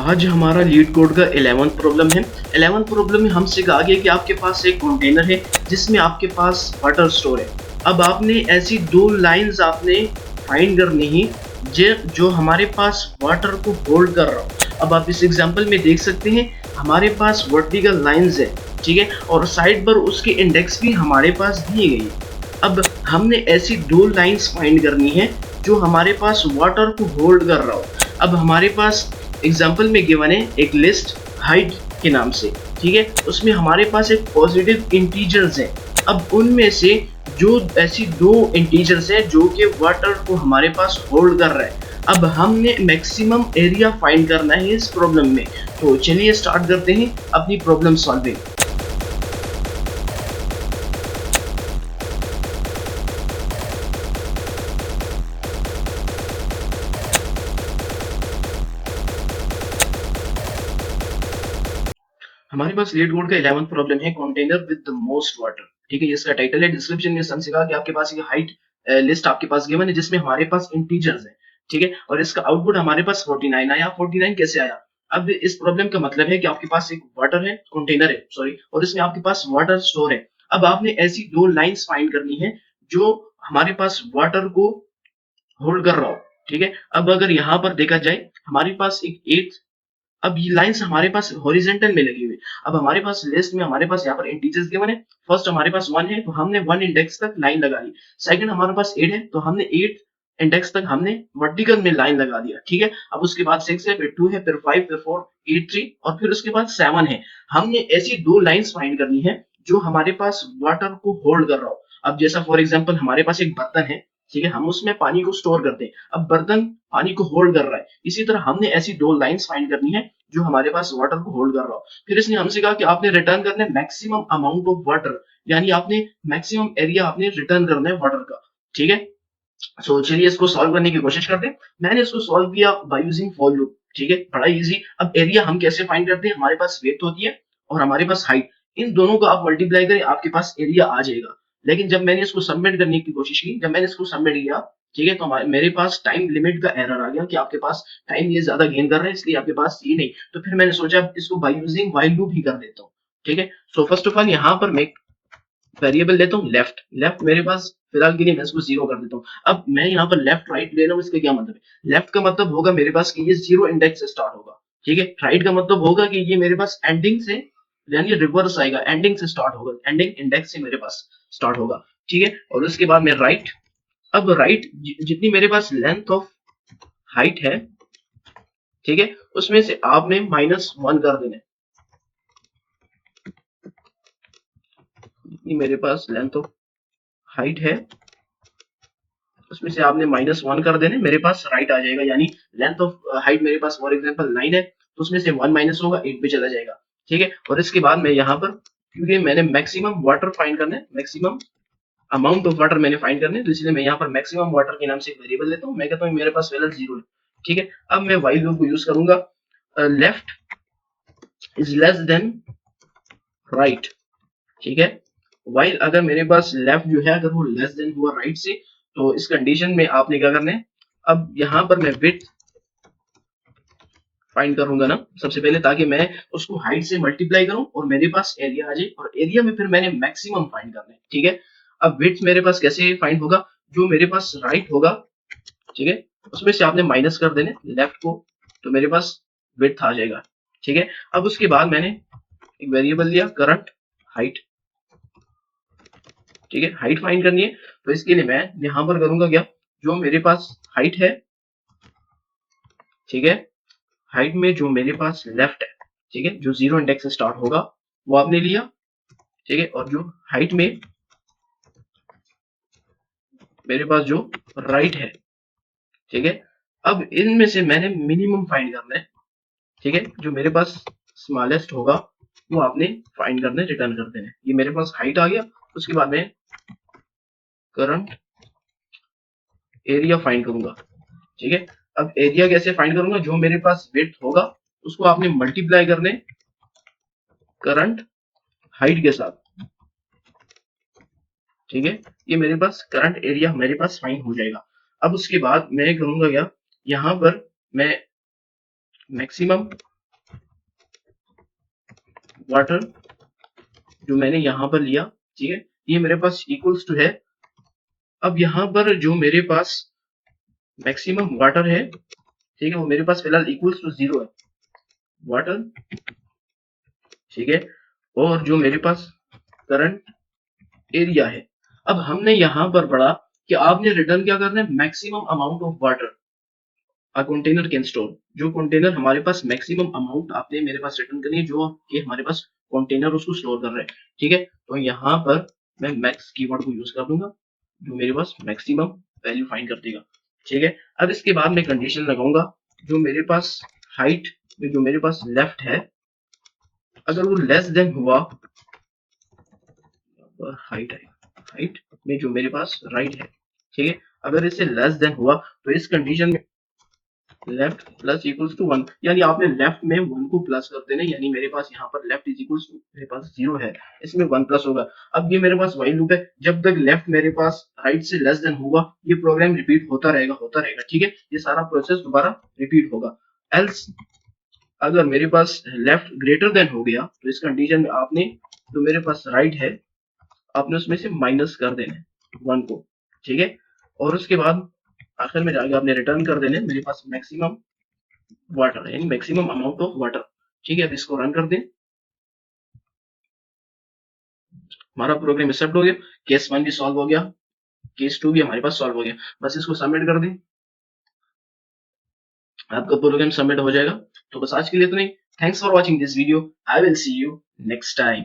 आज हमारा leet code का 11th प्रॉब्लम है। 11th प्रॉब्लम में हमसे कहा गया कि आपके पास एक कंटेनर है जिसमें आपके पास वाटर स्टोर है। अब आपने ऐसी दो लाइंस आपने फाइंड करनी है जो हमारे पास वाटर को होल्ड कर रहा हो। अब आप इस एग्जांपल में देख सकते हैं हमारे पास वर्टिकल लाइंस है, ठीक है, और साइड पर उसके इंडेक्स भी हमारे पास दिए गए हैं। अब हमने ऐसी दो लाइंस फाइंड करनी है जो हमारे पास वाटर को होल्ड कर रहा हो। अब हमारे पास एग्जाम्पल में गिवन है एक लिस्ट हाइट के नाम से, ठीक है, उसमें हमारे पास एक पॉजिटिव इंटीजर्स है। अब उनमें से जो ऐसी दो इंटीजर्स है जो कि वाटर को हमारे पास होल्ड कर रहा है। अब हमने मैक्सिमम एरिया फाइंड करना है इस प्रॉब्लम में। तो चलिए स्टार्ट करते हैं अपनी प्रॉब्लम सॉल्विंग। हमारे पास लीड कोड का 11th प्रॉब्लम है container with the most water, ठीक है, इसका टाइटल है। डिस्क्रिप्शन में हमसे कहा कि आपके पास ये हाइट लिस्ट आपके पास गिवन है जिसमें हमारे पास इंटीजर्स है, ठीक है, और इसका आउटपुट हमारे पास 49 आया। 49 कैसे आया? अब इस प्रॉब्लम का मतलब है कि आपके पास एक वाटर है, कंटेनर है सॉरी, और इसमें आपके पास वाटर स्टोर है। अब आपने ऐसी दो लाइंस फाइंड करनी है जो हमारे पास वाटर को होल्ड कर रहा हो, ठीक है। अब अगर यहाँ पर देखा जाए हमारे पास एक 8, अब ये लाइंस हमारे पास हॉरिजेंटल में लगी हुई। अब हमारे पास लिस्ट में हमारे पास यहाँ पर इंटीजर्स गिवन है। फर्स्ट हमारे पास 1 है तो हमने 1 इंडेक्स तक लाइन लगा ली। सेकंड हमारे पास 8 है तो हमने 8 इंडेक्स तक हमने वर्टिकल में लाइन लगा दिया, ठीक है। अब उसके बाद 6 है, फिर 2 है, फिर 5, फिर 4, 8, 3 और फिर उसके बाद 7 है। हमने ऐसी दो लाइंस फाइंड करनी है जो हमारे पास वाटर को होल्ड कर रहा हो। अब जैसा फॉर एग्जाम्पल हमारे पास एक बर्तन है, ठीक है, हम उसमें पानी को स्टोर करते हैं। अब बर्तन पानी को होल्ड कर रहा है। इसी तरह हमने ऐसी दो लाइंस फाइंड करनी है जो हमारे पास वाटर को होल्ड कर रहा हो। फिर इसने हमसे कहा कि आपने रिटर्न करना है मैक्सिमम अमाउंट ऑफ वाटर, यानी आपने मैक्सिमम एरिया आपने रिटर्न करना है वाटर का, ठीक है। सो चलिए इसको सॉल्व करने की कोशिश करते हैं। मैंने इसको सॉल्व किया बाय यूजिंग फॉर लूप, ठीक है, बड़ा इजी। अब एरिया हम कैसे फाइंड करते हैं? हमारे पास विड्थ होती है और हमारे पास हाइट, इन दोनों को आप मल्टीप्लाई करें आपके पास एरिया आ जाएगा। लेकिन जब मैंने इसको सबमिट करने की कोशिश की, जब मैंने इसको सबमिट किया, ठीक है, तो मेरे पास टाइम लिमिट का एरर आ गया कि आपके पास टाइम ये ज्यादा गेन कर रहा है इसलिए आपके पास ये नहीं। तो फिर मैंने सोचा इसको बाय यूजिंग व्हाइल लूप ही कर देता हूँ, ठीक है। सो फर्स्ट ऑफ ऑल यहाँ पर मैं वेरिएबल लेता हूँ लेफ्ट। लेफ्ट मेरे पास फिलहाल के लिए मैं इसको 0 कर देता हूँ। अब मैं यहाँ पर लेफ्ट राइट ले रहा हूँ, इसका क्या मतलब है? लेफ्ट का मतलब होगा मेरे पास कि ये 0 इंडेक्स से स्टार्ट होगा, ठीक है। राइट का मतलब होगा कि ये मेरे पास एंडिंग से, यानी रिवर्स आएगा, एंडिंग से स्टार्ट होगा, एंडिंग इंडेक्स से मेरे पास स्टार्ट होगा, ठीक है। और उसके बाद में राइट। अब राइट जितनी मेरे पास लेंथ ऑफ हाइट है, ठीक है, उसमें से आपने -1 कर देना है। जितनी मेरे पास लेंथ ऑफ हाइट है उसमें से आपने -1 कर देने, मेरे पास राइट आ जाएगा। यानी लेंथ ऑफ हाइट मेरे पास फॉर एग्जांपल 9 है तो उसमें से 1 माइनस होगा, 8 पे चला जाएगा, ठीक है। और इसके बाद मैं यहाँ पर, क्योंकि मैंने मैक्सिमम वाटर फाइंड करना है, मैक्सिमम अमाउंट ऑफ वाटर मैंने फाइंड करना है, तो इसलिए मैं यहाँ पर मैक्सिमम वाटर के नाम से एक वेरिएबल लेता हूँ। मैं कहता हूँ मेरे पास फिलहाल 0 है, ठीक है। अब मैं व्हाइल लूप को यूज करूंगा। Left is less than right, ठीक है। व्हाइल अगर मेरे पास लेफ्ट जो है अगर वो लेस देन हुआ राइट से, तो इस कंडीशन में आपने क्या करना है? अब यहाँ पर मैं विड्थ फाइंड करूंगा ना सबसे पहले, ताकि मैं उसको हाइट से मल्टीप्लाई करूं और मेरे पास एरिया आ जाए, और एरिया में फिर मैंने मैक्सिमम फाइंड करना है, ठीक है। अब विड्थ मेरे पास कैसे फाइंड होगा? जो मेरे पास राइट होगा, ठीक है, उसमें से आपने माइनस कर देने लेफ्ट को, तो मेरे पास विड्थ आ जाएगा, ठीक है। अब उसके बाद मैंने एक वेरिएबल लिया करंट हाइट, ठीक है, हाइट फाइंड करनी है। तो इसके लिए मैं यहाँ पर करूंगा क्या? जो मेरे पास हाइट है, ठीक है, हाइट में जो मेरे पास लेफ्ट है, ठीक है, जो 0 इंडेक्स से स्टार्ट होगा वो आपने लिया, ठीक है, और जो हाइट में मेरे पास जो राइट है, ठीक है। अब इनमें से मैंने मिनिमम फाइंड करना है, ठीक है, जो मेरे पास स्मॉलेस्ट होगा वो आपने फाइंड करना है, रिटर्न कर देना है। ये मेरे पास हाइट आ गया। उसके बाद मैं करंट एरिया फाइंड करूंगा, ठीक है। अब एरिया कैसे फाइंड करूंगा? जो मेरे पास विड्थ होगा उसको आपने मल्टीप्लाई करने करंट हाइट के साथ, ठीक है। ये मेरे पास करंट एरिया मेरे पास फाइंड हो जाएगा। अब उसके बाद मैं करूंगा क्या? यहाँ पर मैं मैक्सिमम वाटर जो मैंने यहाँ पर लिया, ठीक है, ये मेरे पास इक्वल्स टू है। अब यहाँ पर जो मेरे पास मैक्सिमम वाटर है, ठीक है, वो मेरे पास फिलहाल इक्वल्स टू 0 है, वाटर, ठीक है, और जो मेरे पास करंट एरिया है। अब हमने यहाँ पर पढ़ा कि आपने रिटर्न क्या करना है, maximum amount of water a container can store. जो कंटेनर हमारे पास मैक्सिमम अमाउंट आपने मेरे पास रिटर्न करनी है, जो कि हमारे पास कंटेनर उसको स्टोर कर रहे हैं, ठीक है। तो यहाँ पर मैं मैक्स कीवर्ड को यूज कर दूंगा, जो मेरे पास मैक्सिमम वैल्यू फाइंड कर देगा, ठीक है। अब इसके बाद मैं कंडीशन लगाऊंगा, जो मेरे पास हाइट में जो मेरे पास लेफ्ट है, अगर वो लेस देन हुआ, हाइट है, हाइट में जो मेरे पास राइट है, ठीक है, अगर इससे लेस देन हुआ तो इस कंडीशन में लेफ्ट प्लस इक्वल्स टू 1, यानी आपने लेफ्ट में 1 को प्लस कर देना, यानी मेरे पास यहाँ पर लेफ्ट इज इक्वल्स टू मेरे पास 0 है, इसमें 1 प्लस होगा। अब ये मेरे पास व्हाइल लूप है, जब तक लेफ्ट मेरे पास राइट से लेस देन होगा ये प्रोग्राम रिपीट होता रहेगा, ठीक है, ये सारा प्रोसेस दोबारा रिपीट होगा। एल्स अगर मेरे पास लेफ्ट ग्रेटर देन हो गया तो इस कंडीशन में आपने जो मेरे पास राइट है, आपने उसमें से माइनस कर देना है 1 को, ठीक है, और उसके बाद आखिर में जाके आपने रिटर्न कर देने मेरे पास मैक्सिमम वाटर, यानी मैक्सिमम अमाउंट ऑफ वाटर, ठीक है। अब इसको रन कर दें, हमारा प्रोग्राम एक्सेप्ट हो गया, केस 1 भी सॉल्व हो गया, केस 2 भी हमारे पास सॉल्व हो गया, बस इसको सबमिट कर दें, आपका प्रोग्राम सबमिट हो जाएगा। तो बस आज के लिए इतना ही। Thanks for watching this video, I will see you next time.